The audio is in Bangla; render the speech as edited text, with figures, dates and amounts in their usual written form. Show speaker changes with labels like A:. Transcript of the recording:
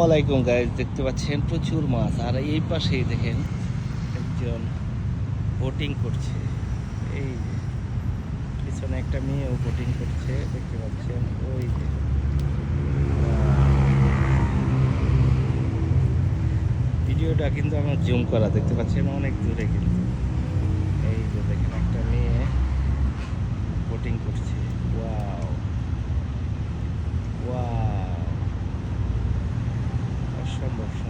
A: ওয়ালাইকুম গাইস, দেখতে পাচ্ছেন প্রচুর মাছ। আর এই পাশেই দেখেন একজন বোটিং করছে। এই যে পিছনে একটা মেয়েও বোটিং করছে, দেখতে পাচ্ছেন। ওই যে ভিডিওটা কিন্তু আমার জুম করা, দেখতে পাচ্ছেন অনেক দূরে কিন্তু। এই যে দেখেন একটা মেয়ে বোটিং করছে। ওয়াও ওয়াও, অসম্ভব সুন্দর।